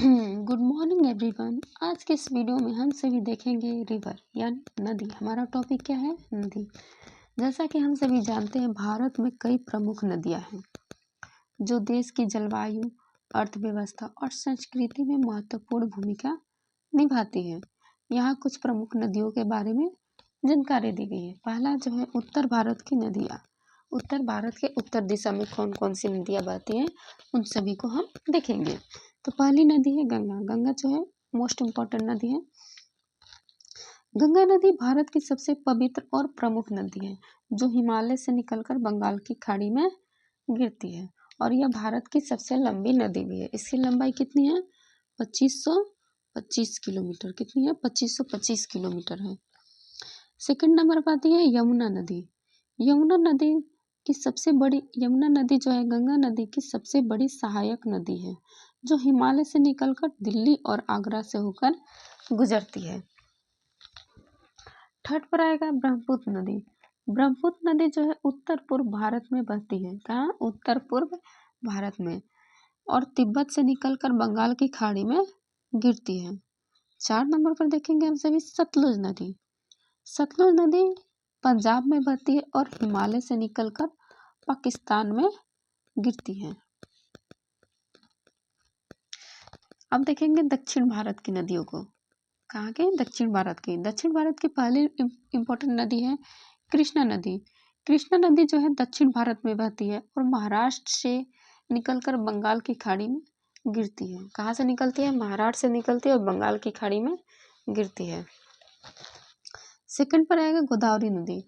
Good morning everyone. आज के इस वीडियो में हम सभी देखेंगे रिवर यानी नदी। हमारा टॉपिक क्या है? नदी। जैसा कि हम सभी जानते हैं, भारत में कई प्रमुख नदियां हैं जो देश की जलवायु, अर्थव्यवस्था और संस्कृति में महत्वपूर्ण भूमिका निभाती हैं। यहाँ कुछ प्रमुख नदियों के बारे में जानकारी दी गई है। पहला जो है उत्तर भारत की नदियाँ। उत्तर भारत के उत्तर दिशा में कौन कौन सी नदियाँ बहती हैं, उन सभी को हम देखेंगे। तो पहली नदी है गंगा। गंगा जो है मोस्ट इम्पोर्टेंट नदी है। गंगा नदी भारत की सबसे पवित्र और प्रमुख नदी है जो हिमालय से निकलकर बंगाल की खाड़ी में गिरती है, और यह भारत की सबसे लंबी नदी भी है। इसकी लंबाई कितनी है? 2525 किलोमीटर। कितनी है? 2525 किलोमीटर है। सेकंड नंबर पर आती है यमुना नदी। यमुना नदी जो है गंगा नदी की सबसे बड़ी सहायक नदी है जो हिमालय से निकलकर दिल्ली और आगरा से होकर गुजरती है। थर्ड पर आएगा ब्रह्मपुत्र नदी। ब्रह्मपुत्र नदी जो है उत्तर पूर्व भारत में बहती है। कहाँ? उत्तर पूर्व भारत में, और तिब्बत से निकलकर बंगाल की खाड़ी में गिरती है। 4 नंबर पर देखेंगे हम सभी सतलुज नदी। सतलुज नदी पंजाब में बहती है और हिमालय से निकलकर पाकिस्तान में गिरती है। अब देखेंगे दक्षिण भारत की नदियों को। कहाँ के? दक्षिण भारत की। दक्षिण भारत की पहली इम्पोर्टेंट नदी है कृष्णा नदी। कृष्णा नदी जो है दक्षिण भारत में बहती है और महाराष्ट्र से निकलकर बंगाल की खाड़ी में गिरती है। कहाँ से निकलती है? महाराष्ट्र से निकलती है और बंगाल की खाड़ी में गिरती है। सेकंड पर आएगा गोदावरी नदी।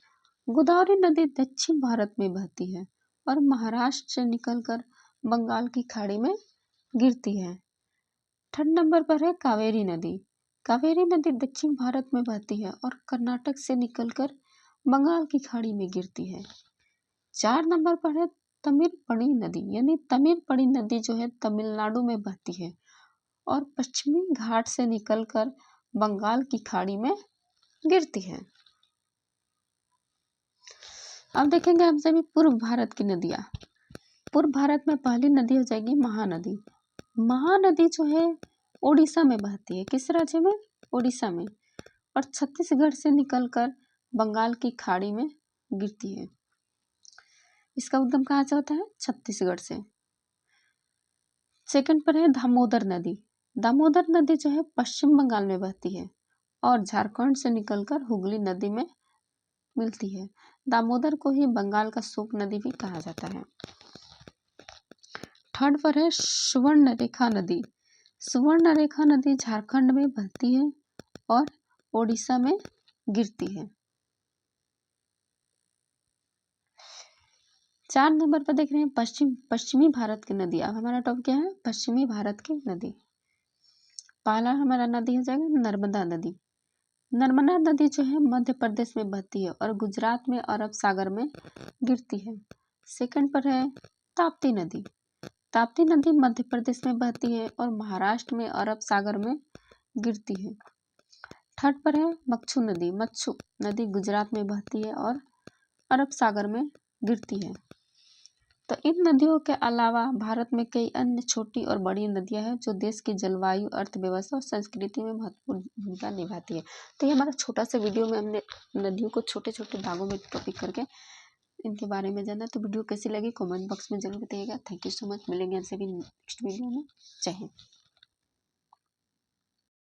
गोदावरी नदी दक्षिण भारत में बहती है और महाराष्ट्र से निकलकर बंगाल की खाड़ी में गिरती है। थर्ड नंबर पर है कावेरी नदी। कावेरी नदी दक्षिण भारत में बहती है और कर्नाटक से निकलकर बंगाल की खाड़ी में गिरती है। 4 नंबर पर है तमिलपणी नदी। यानी तमिलपणी नदी जो है तमिलनाडु में बहती है और पश्चिमी घाट से निकलकर बंगाल की खाड़ी में गिरती है। अब देखेंगे हम सभी पूर्व भारत की नदियाँ। पूर्व भारत में पहली नदी हो जाएगी महानदी। महानदी जो है ओडिशा में बहती है। किस राज्य में? ओडिशा में, और छत्तीसगढ़ से निकलकर बंगाल की खाड़ी में गिरती है। इसका उद्गम कहाँ से होता है? छत्तीसगढ़ से। सेकंड पर है दामोदर नदी। दामोदर नदी जो है पश्चिम बंगाल में बहती है और झारखंड से निकलकर हुगली नदी में मिलती है। दामोदर को ही बंगाल का शोक नदी भी कहा जाता है। थर्ड पर है सुवर्णरेखा नदी। सुवर्णरेखा नदी झारखंड में बहती है और ओडिशा में गिरती है। 4 नंबर पर देख रहे हैं पश्चिमी भारत की नदी। अब हमारा टॉपिक क्या है? पश्चिमी भारत की नदी। पहला हमारा नदी हो जाएगा नर्मदा नदी। नर्मदा नदी जो है मध्य प्रदेश में बहती है और गुजरात में अरब सागर में गिरती है। सेकंड पर है ताप्ती नदी। ताप्ती नदी मध्य प्रदेश में बहती है और महाराष्ट्र में अरब सागर में गिरती है। थर्ड पर है मच्छू नदी। मच्छू नदी गुजरात में बहती है और अरब सागर में गिरती है। तो इन नदियों के अलावा भारत में कई अन्य छोटी और बड़ी नदियां हैं जो देश की जलवायु, अर्थव्यवस्था और संस्कृति में महत्वपूर्ण भूमिका निभाती है। तो ये हमारा छोटा सा वीडियो में हमने नदियों को छोटे छोटे भागों में टॉपिक करके इनके बारे में जाना। तो वीडियो कैसी लगी कमेंट बॉक्स में जरूर बताइएगा। Thank you so much. मिलेंगे आपसे भी नेक्स्ट वीडियो में। जय हिंद।